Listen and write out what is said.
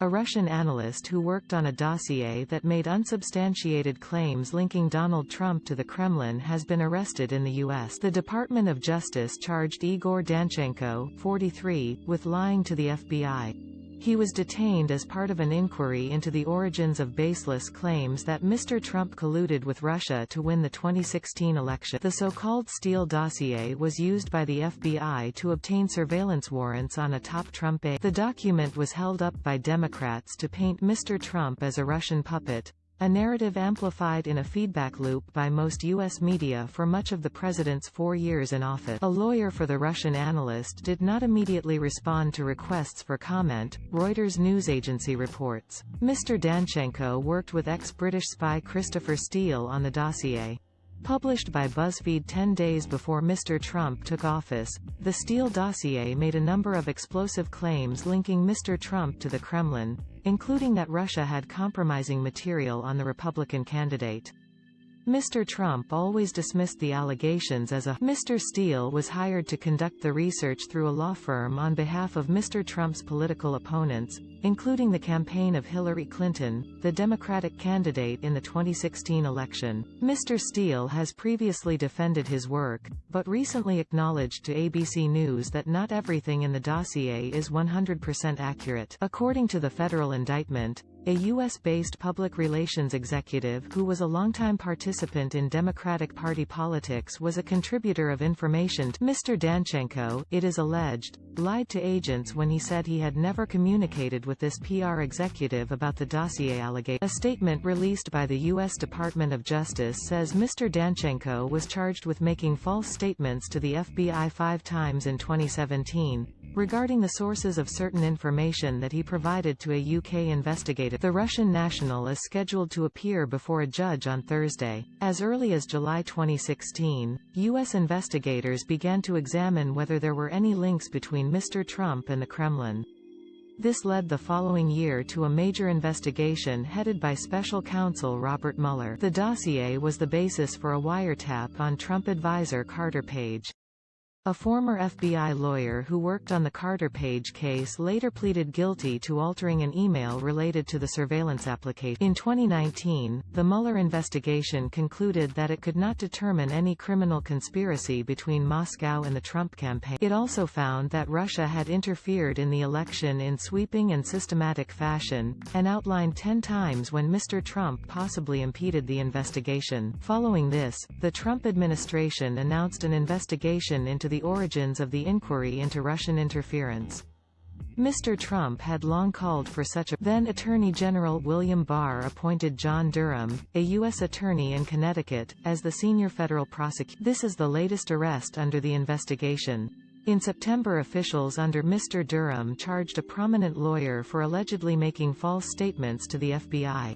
Russian analyst who worked on a dossier that made unsubstantiated claims linking Donald Trump to the Kremlin has been arrested in the U.S. The Department of Justice charged Igor Danchenko, 43, with lying to the FBI. He was detained as part of an inquiry into the origins of baseless claims that Mr. Trump colluded with Russia to win the 2016 election. The so-called Steele dossier was used by the FBI to obtain surveillance warrants on a top Trump aide. The document was held up by Democrats to paint Mr. Trump as a Russian puppet, a narrative amplified in a feedback loop by most U.S. media for much of the president's 4 years in office. A lawyer for the Russian analyst did not immediately respond to requests for comment, Reuters news agency reports. Mr. Danchenko worked with ex-British spy Russia Steele on the dossier. Published by BuzzFeed 10 days before Mr. Trump took office, the Steele dossier made a number of explosive claims linking Mr. Trump to the Kremlin, including that Russia had compromising material on the Republican candidate. Mr. Trump always dismissed the allegations as a Mr. Steele was hired to conduct the research through a law firm on behalf of Mr. Trump's political opponents, including the campaign of Hillary Clinton, the Democratic candidate in the 2016 election. Mr. Steele has previously defended his work, but recently acknowledged to ABC News that not everything in the dossier is 100% accurate. According to the federal indictment, a U.S.-based public relations executive who was a longtime participant in Democratic Party politics was a contributor of information to Mr. Danchenko, it is alleged, lied to agents when he said he had never communicated with this PR executive about the dossier allegation. A statement released by the U.S. Department of Justice says Mr. Danchenko was charged with making false statements to the FBI 5 times in 2017. Regarding the sources of certain information that he provided to a UK investigator. The Russian national is scheduled to appear before a judge on Thursday. As early as July 2016, U.S. investigators began to examine whether there were any links between Mr. Trump and the Kremlin. This led the following year to a major investigation headed by special counsel Robert Mueller. The dossier was the basis for a wiretap on Trump advisor Carter Page. A former FBI lawyer who worked on the Carter Page case later pleaded guilty to altering an email related to the surveillance application. In 2019, the Mueller investigation concluded that it could not determine any criminal conspiracy between Moscow and the Trump campaign. It also found that Russia had interfered in the election in sweeping and systematic fashion, and outlined 10 times when Mr. Trump possibly impeded the investigation. Following this, the Trump administration announced an investigation into the origins of the inquiry into Russian interference. Mr. Trump had long called for such a. Then Attorney General William Barr appointed John Durham, a U.S. attorney in Connecticut, as the senior federal prosecutor. This is the latest arrest under the investigation. In September, officials under Mr. Durham charged a prominent lawyer for allegedly making false statements to the FBI.